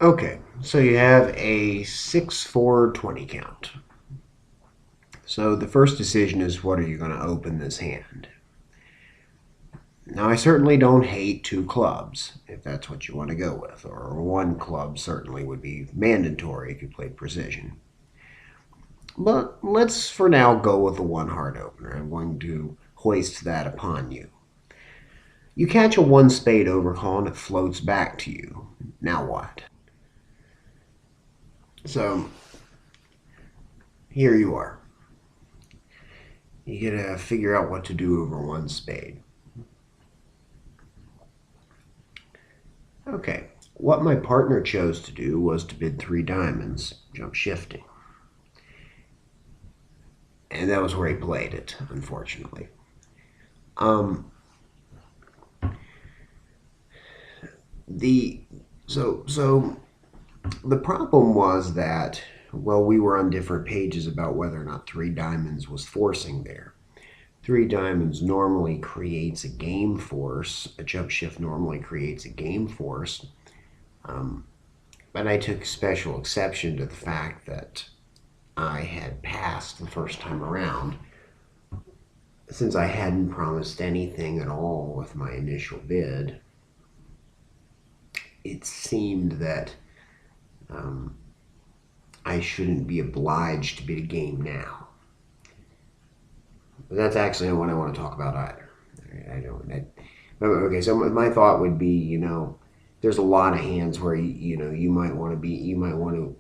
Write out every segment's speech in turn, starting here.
Okay, so you have a 6-4-20 count. So the first decision is, what are you going to open this hand? Now, I certainly don't hate two clubs, if that's what you want to go with, or one club certainly would be mandatory if you played precision. But let's for now go with the one heart opener. I'm going to hoist that upon you. You catch a one spade overcall and it floats back to you. Now what? So here you are. You gotta figure out what to do over one spade. Okay, what my partner chose to do was to bid three diamonds, jump shifting. And that was where he played it, unfortunately. Um, the so the problem was that, well, we were on different pages about whether or not three diamonds was forcing there. Three diamonds normally creates a game force. A jump shift normally creates a game force. Um, but I took special exception to the fact that I had passed the first time around. Since I hadn't promised anything at all with my initial bid, it seemed that um, I shouldn't be obliged to bid a game now. But that's actually not what I want to talk about either. I don't. Okay, so my thought would be, there's a lot of hands where you might want to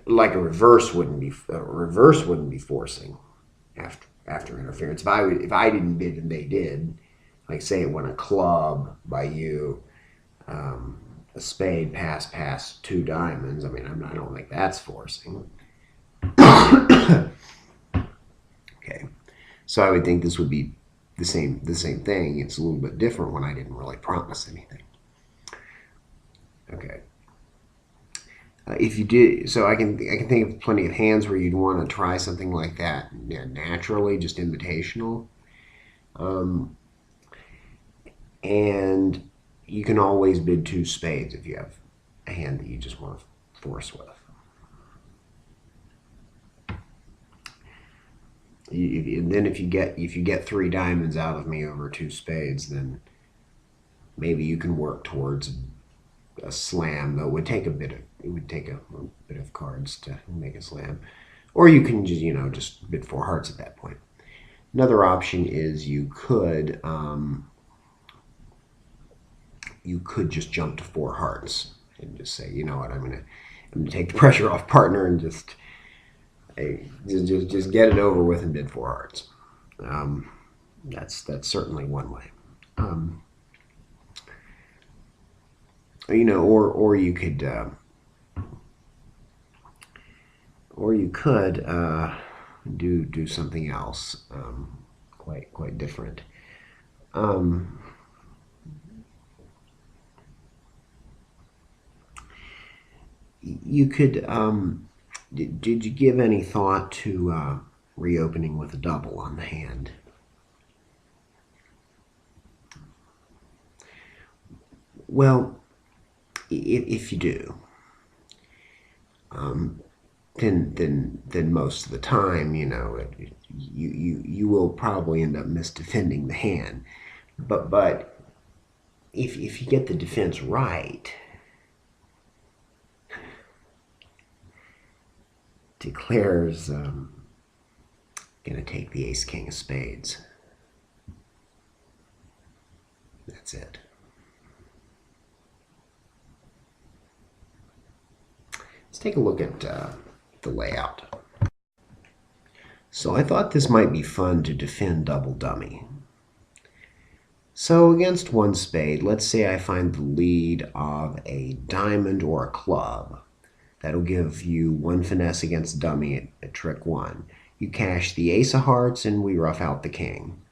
like a reverse wouldn't be forcing after interference. If I didn't bid and they did, like say it went a club by you, a spade pass two diamonds. I mean, I don't think that's forcing. Okay, so I would think this would be the same thing. It's a little bit different when I didn't really promise anything. Okay. If you did, so I can think of plenty of hands where you'd want to try something like that, yeah, naturally, just invitational, um, and you can always bid two spades if you have a hand that you just want to force with. And then if you get three diamonds out of me over two spades, then maybe you can work towards a slam. Though it would take a bit of cards to make a slam, or you can just bid four hearts at that point. Another option is you could just jump to four hearts and just say, you know what, I'm gonna take the pressure off partner and just get it over with and bid four hearts. Um, that's certainly one way. Um, or you could do something else, quite different. Um, you could did you give any thought to reopening with a double on the hand? Well, if you do, um, then most of the time, you will probably end up misdefending the hand. But if you get the defense right, declares gonna take the ace king of spades. That's it. Let's take a look at the layout. So I thought this might be fun to defend double dummy. So against one spade, let's say I find the lead of a diamond or a club. That'll give you one finesse against dummy at trick one. You cash the ace of hearts and we rough out the king.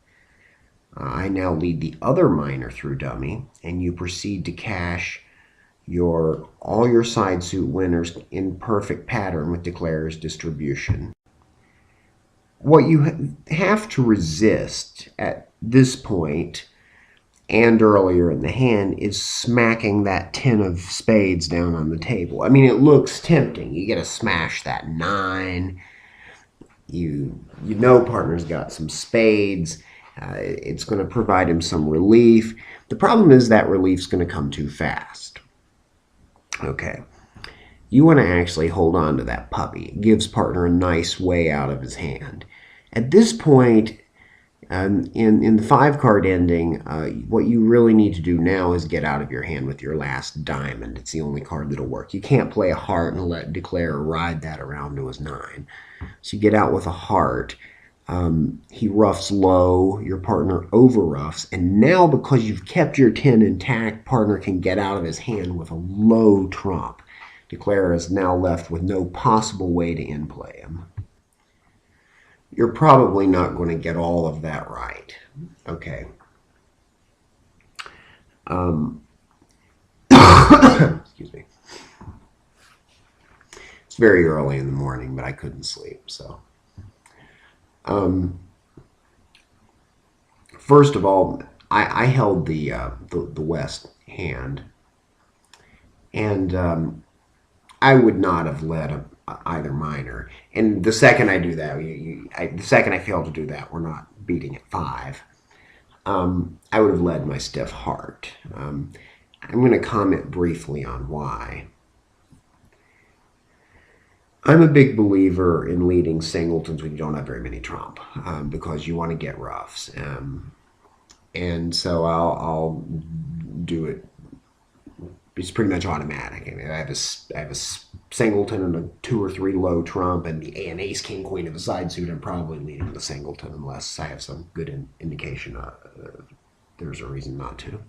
I now lead the other minor through dummy, and you proceed to cash all your side suit winners in perfect pattern with declares distribution. What you have to resist at this point and earlier in the hand is smacking that 10 of spades down on the table. I mean, it looks tempting. You get to smash that 9. You know partner's got some spades. It's going to provide him some relief. The problem is that relief's going to come too fast. Okay. You want to actually hold on to that puppy. It gives partner a nice way out of his hand. At this point, in the 5-card ending, what you really need to do now is get out of your hand with your last diamond. It's the only card that'll work. You can't play a heart and let Declare ride that around to his 9. So you get out with a heart. He roughs low, your partner over roughs, and now because you've kept your 10 intact, partner can get out of his hand with a low trump. Declare is now left with no possible way to in-play him. You're probably not going to get all of that right. Okay. Excuse me. It's very early in the morning, but I couldn't sleep, so. First of all, I held the West hand, and I would not have led either minor. And the second I do that, the second I fail to do that, we're not beating at 5. I would have led my stiff heart. I'm going to comment briefly on why. I'm a big believer in leading singletons when you don't have very many trump, because you want to get roughs. And so I'll do it. It's pretty much automatic. I mean, I have a singleton and a 2 or 3 low trump, and an ace, king, queen of a side suit. I'm probably leading the singleton unless I have some good indication there's a reason not to.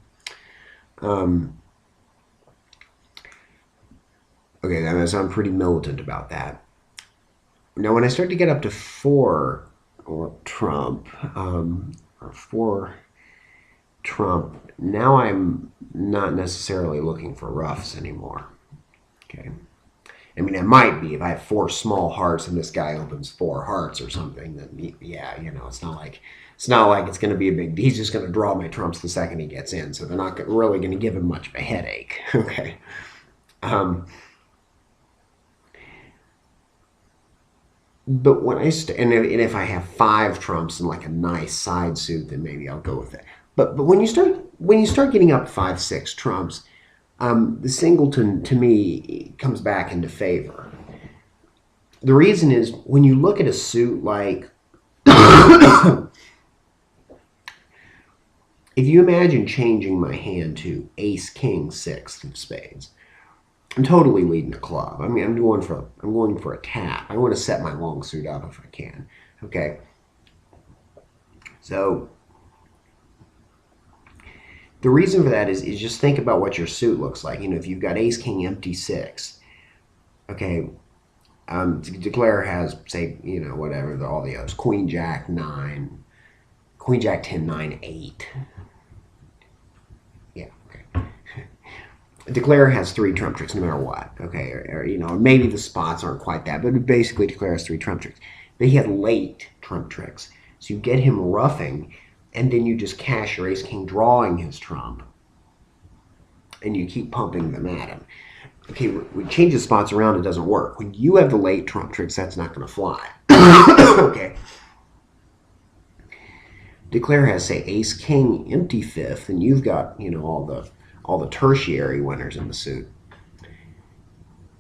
Okay, so I'm pretty militant about that. Now, when I start to get up to 4 or trump, or 4 trump, now I'm not necessarily looking for roughs anymore. Okay. I mean, it might be if I have 4 small hearts and this guy opens 4 hearts or something. Then yeah, it's not like it's going to be a big. He's just going to draw my trumps the second he gets in, so they're not really going to give him much of a headache. Okay. But when and if I have 5 trumps and like a nice side suit, then maybe I'll go with it. But when you start getting up 5, 6 trumps, the singleton to me comes back into favor. The reason is when you look at a suit like, if you imagine changing my hand to ace, king, 6 of spades, I'm totally leading a club. I mean, I'm going for a tap. I want to set my long suit up if I can. Okay. So the reason for that is just think about what your suit looks like. If you've got ace, king, empty 6. Okay. Declare has, say, whatever, all the others. Queen, jack, 9. Queen, jack, 10, 9, 8. Yeah, okay. Declare has 3 trump tricks no matter what. Okay, or maybe the spots aren't quite that, but basically Declare has 3 trump tricks. But he had late trump tricks. So you get him roughing, and then you just cash your ace, king, drawing his trump, and you keep pumping them at him. Okay, we change the spots around, it doesn't work. When you have the late trump tricks, that's not going to fly. Okay. Declare has, say, ace, king, empty 5th, and you've got, all the tertiary winners in the suit.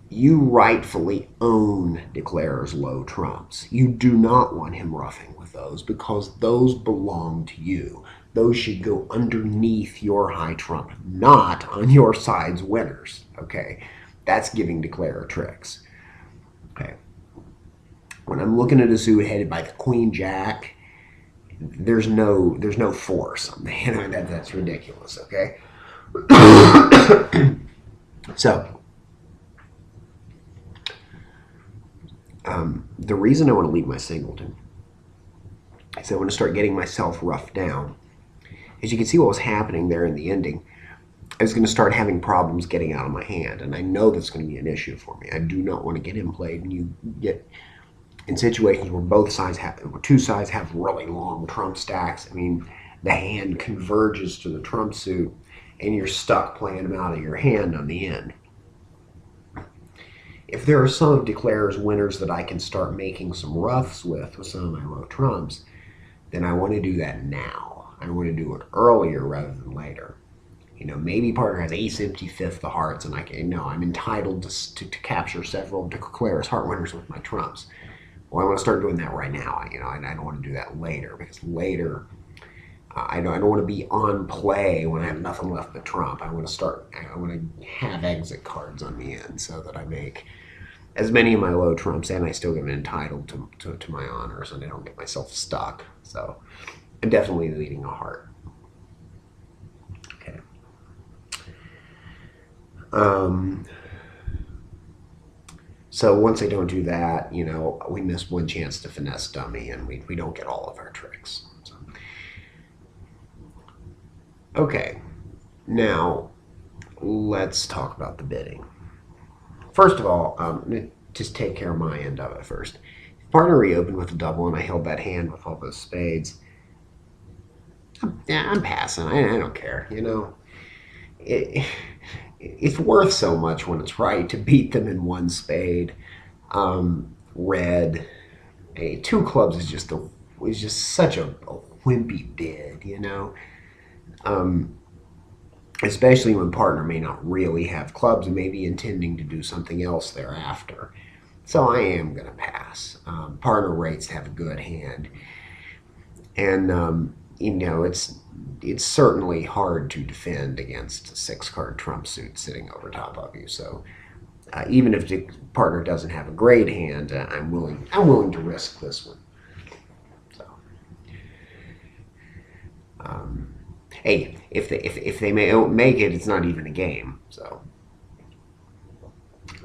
You rightfully own Declare's low trumps. You do not want him roughing with those because those belong to you. Those should go underneath your high trump, not on your side's winners. Okay, that's giving Declare tricks. Okay, when I'm looking at a suit headed by the queen jack, there's no force on that. That's ridiculous. Okay. So, the reason I want to leave my singleton is I want to start getting myself roughed down. As you can see what was happening there in the ending, I was going to start having problems getting out of my hand, and I know that's going to be an issue for me. I do not want to get in played, and you get in situations where 2 sides have really long trump stacks. I mean, the hand converges to the trump suit, and you're stuck playing them out of your hand on the end. If there are some declares winners that I can start making some roughs with some of my low trumps, then I want to do that now. I want to do it earlier rather than later. Maybe partner has ace empty fifth the hearts, and I'm entitled to capture several declares heart winners with my trumps. Well, I want to start doing that right now. I don't want to do that later, because later I don't want to be on play when I have nothing left but trump. I want to have exit cards on the end so that I make as many of my low trumps and I still get entitled to my honors, and I don't get myself stuck. So I'm definitely leading a heart. Okay. So once I don't do that, we miss one chance to finesse dummy, and we don't get all of our tricks. So. Okay, now let's talk about the bidding. First of all, just take care of my end of it first. If partner reopened with a double and I held that hand with all those spades, I'm passing. I don't care. It's worth so much when it's right to beat them in one spade. Red, two clubs is just such a wimpy bid, especially when partner may not really have clubs and may be intending to do something else thereafter. So I am going to pass. Partner rates to have a good hand, and it's certainly hard to defend against a 6-card trump suit sitting over top of you. So even if the partner doesn't have a great hand, I'm willing to risk this one. So, hey, if they make it, it's not even a game. So,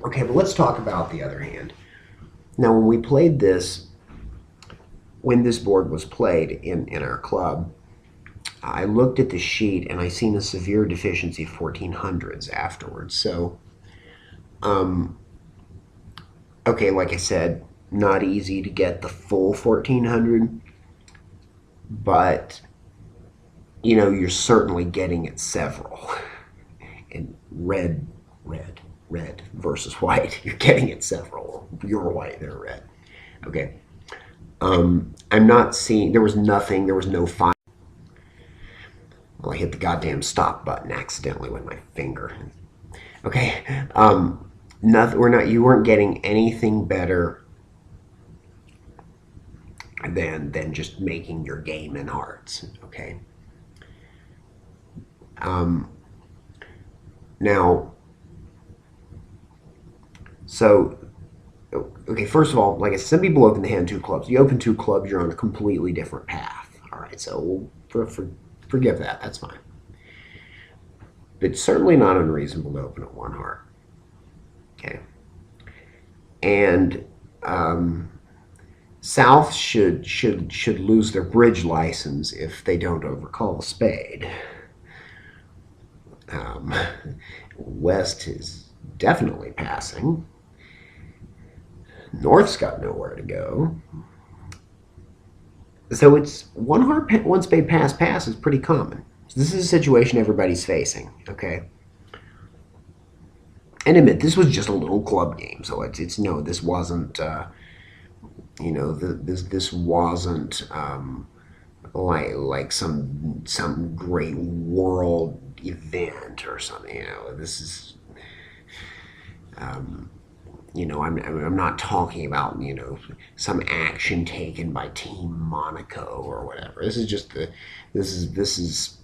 okay, but let's talk about the other hand. Now, when we played this, when this board was played in our club, I looked at the sheet and I seen a severe deficiency of 1400s afterwards. So, okay, like I said, not easy to get the full 1400, but you're certainly getting it several. And red versus white, you're getting it several. You're white, they're red. Okay. I'm not seeing, there was no fine. Well, I hit the goddamn stop button accidentally with my finger. Okay. You weren't getting anything better than just making your game in hearts. Okay. Now, so, okay, first of all, like I said, some people open the hand two clubs. You open two clubs, you're on a completely different path. All right, so forgive that. That's fine. But it's certainly not unreasonable to open at one heart. Okay. And South should lose their bridge license if they don't overcall a spade. West is definitely passing. North's got nowhere to go. So it's one heart, one spade pass is pretty common. So this is a situation everybody's facing, okay? And admit, this was just a little club game, so it's no, this wasn't, this wasn't like some great world event or something. This is, I'm not talking about some action taken by Team Monaco or whatever. This is just this is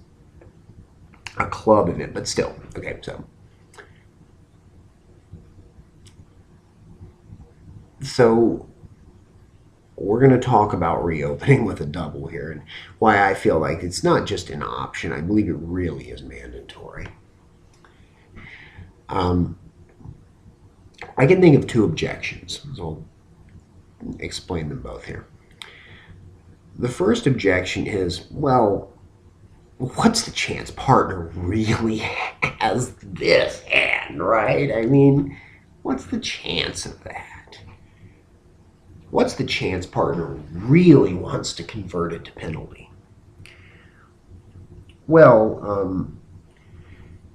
a club event, but still okay. So we're going to talk about reopening with a double here, and why I feel like it's not just an option. I believe it really is mandatory. I can think of two objections, so I'll explain them both here. The first objection is, well, what's the chance partner really has this hand, right? I mean, what's the chance of that? What's the chance partner really wants to convert it to penalty? Well,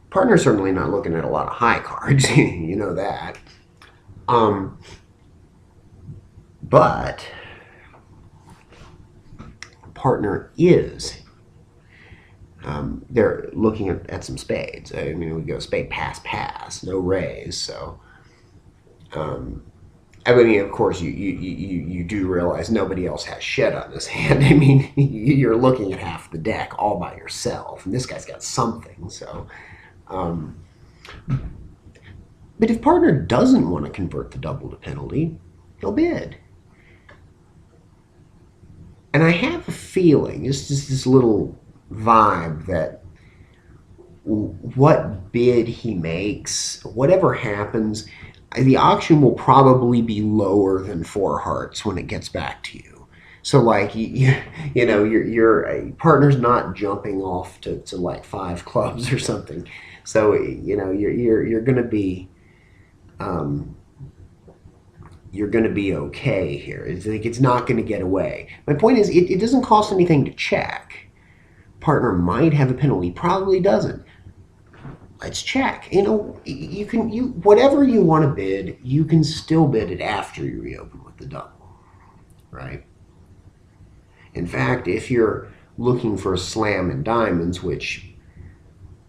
partner's certainly not looking at a lot of high cards. You know that. Um, but partner is. They're looking at some spades. I mean, we go spade, pass, pass, no raise. So, I mean, of course, you do realize nobody else has shit on this hand. I mean, you're looking at half the deck all by yourself, and this guy's got something. So, um, but if partner doesn't want to convert the double to penalty, he'll bid. And I have a feeling, just this little vibe, that what bid he makes, whatever happens, the auction will probably be lower than four hearts when it gets back to you. So like you know your partner's not jumping off to like five clubs or something. So you know you're gonna be you're gonna be okay here. It's like it's not gonna get away. My point is it doesn't cost anything to check. Partner might have a penalty, probably doesn't. Let's check. You know, you can whatever you want to bid, you can still bid it after you reopen with the double, right? In fact, if you're looking for a slam in diamonds, which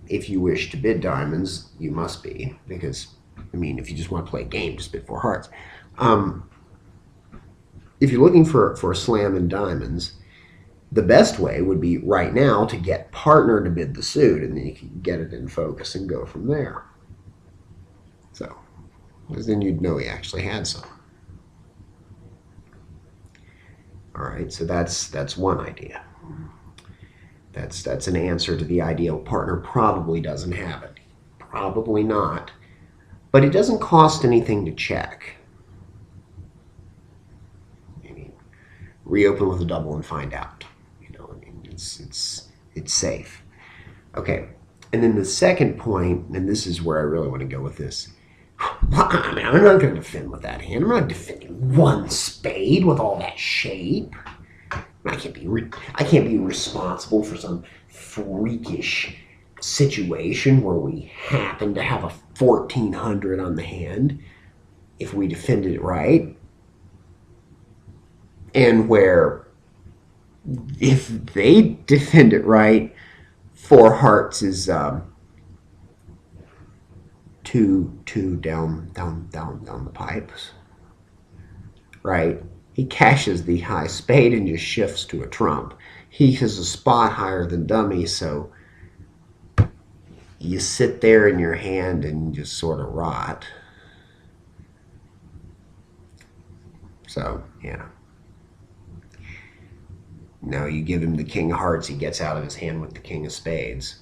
if you wish to bid diamonds, you must be, because I mean, if you just want to play a game, just bid four hearts. If you're looking for a slam in diamonds, the best way would be right now to get partner to bid the suit, and then you can get it in focus and go from there. So, because then you'd know he actually had some. All right, so that's one idea. That's an answer to the idea partner probably doesn't have it. Probably not. But it doesn't cost anything to check. Maybe reopen with a double and find out. It's safe. Okay, and then the second point, and this is where I really want to go with this. Well, I mean, I'm not going to defend with that hand. I'm not defending one spade with all that shape. I can't be responsible for some freakish situation where we happen to have a 1400 on the hand if we defended it right, and where if they defend it right, four hearts is two down the pipes, right? He cashes the high spade and just shifts to a trump. He has a spot higher than dummy, so you sit there in your hand and just sort of rot. So, yeah. Now you give him the king of hearts, he gets out of his hand with the king of spades.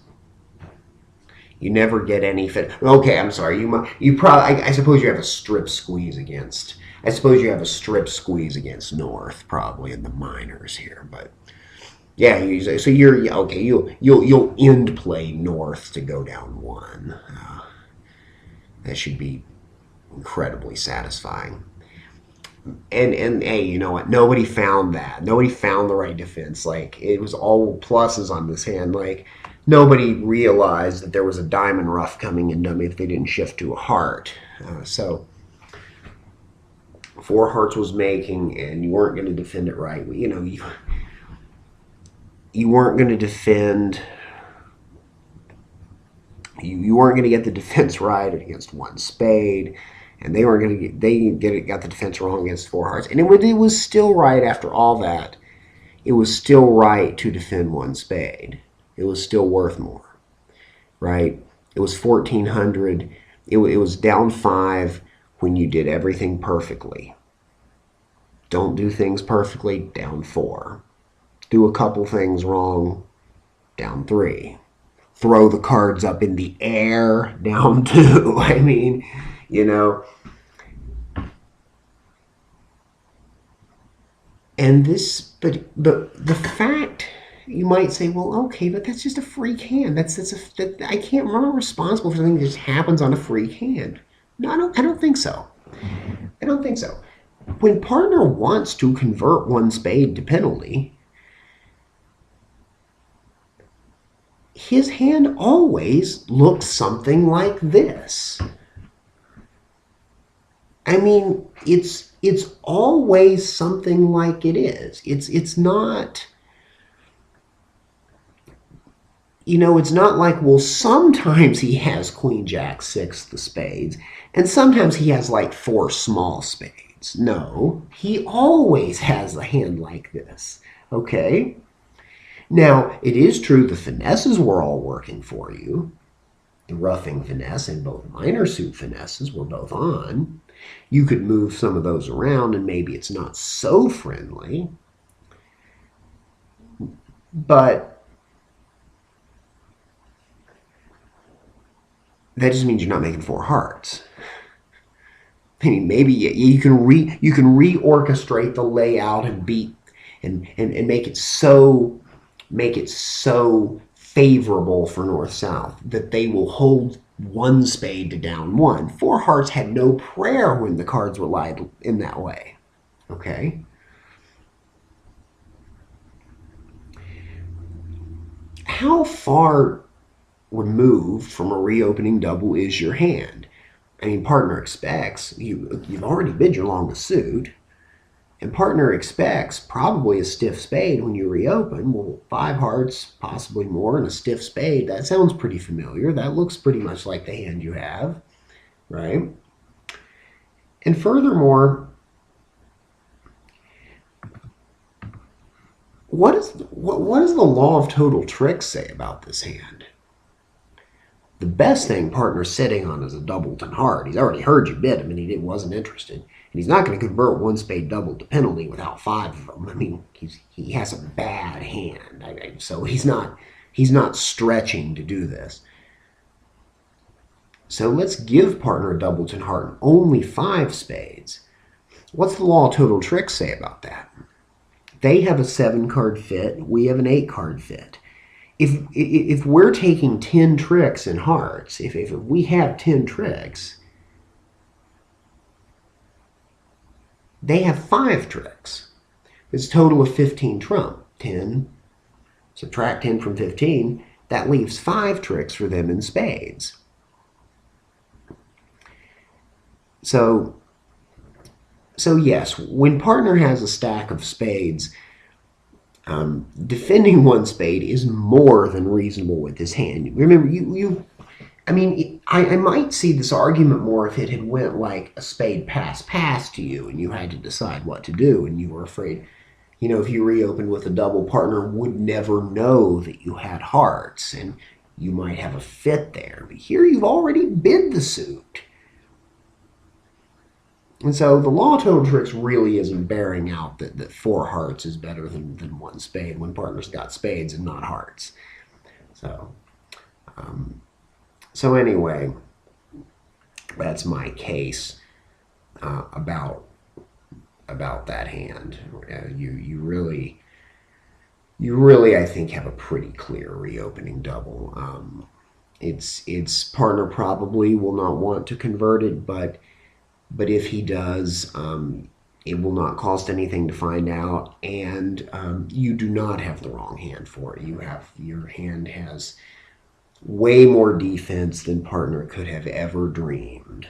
You never get any fit. Okay, I'm sorry. You probably. I suppose you have a strip squeeze against. I suppose you have a strip squeeze against North, probably in the minors here. But yeah, so you're okay. You'll end play North to go down one. That should be incredibly satisfying. And hey, you know what? Nobody found that. Nobody found the right defense. Like, it was all pluses on this hand. Like, nobody realized that there was a diamond rough coming in dummy if they didn't shift to a heart. So four hearts was making, and you weren't going to defend it right. You know, you weren't going to defend. You weren't going to get the defense right against one spade. And they weren't going to got the defense wrong against four hearts. And it was still right after all that. It was still right to defend one spade. It was still worth more, right? It was 1400. It was down 5 when you did everything perfectly. Don't do things perfectly, down 4. Do a couple things wrong, down 3. Throw the cards up in the air, down 2. I mean, you know. And this, but the fact, you might say, well, okay, but that's just a freak hand. I can't. I'm not responsible for something that just happens on a freak hand. No, I don't think so. I don't think so. When partner wants to convert one spade to penalty, his hand always looks something like this. I mean, it's always something like it is. It's not, it's not like, well, sometimes he has Queen Jack 6 the spades, and sometimes he has like 4 small spades. No, he always has a hand like this. Okay? Now, it is true the finesses were all working for you. The roughing finesse and both minor suit finesses were both on. You could move some of those around and maybe it's not so friendly. But that just means you're not making 4 hearts. I mean, maybe you can reorchestrate the layout and beat and make it so favorable for north-south that they will hold 1 spade to down 1. 4 hearts had no prayer when the cards were laid in that way. Okay? How far removed from a reopening double is your hand? I mean, partner expects, you've already bid your longest suit, and partner expects probably a stiff spade when you reopen. Well, 5 hearts, possibly more, and a stiff spade, that sounds pretty familiar. That looks pretty much like the hand you have, right? And furthermore, what does the law of total tricks say about this hand? The best thing partner's sitting on is a doubleton heart. He's already heard you bid him and he wasn't interested. And he's not going to convert 1 spade double to penalty without 5 of them. I mean, he has a bad hand. So he's not stretching to do this. So let's give partner a doubleton heart and only 5 spades. What's the law of total tricks say about that? They have a 7-card fit. We have an 8-card fit. If we're taking 10 tricks in hearts, if we have 10 tricks, they have 5 tricks. It's a total of 15 trump. 10, subtract 10 from 15, that leaves 5 tricks for them in spades. So yes, when partner has a stack of spades, defending 1 spade is more than reasonable with his hand. Remember, I might see this argument more if it had went like a spade pass to you and you had to decide what to do and you were afraid, if you reopened with a double, partner would never know that you had hearts and you might have a fit there. But here you've already bid the suit. And so the law of total tricks really isn't bearing out that 4 hearts is better than 1 spade when partner's got spades and not hearts. So anyway, that's my case about that hand. You really, I think, have a pretty clear reopening double. Its partner probably will not want to convert it, but if he does, it will not cost anything to find out, and you do not have the wrong hand for it. Your hand has way more defense than partner could have ever dreamed.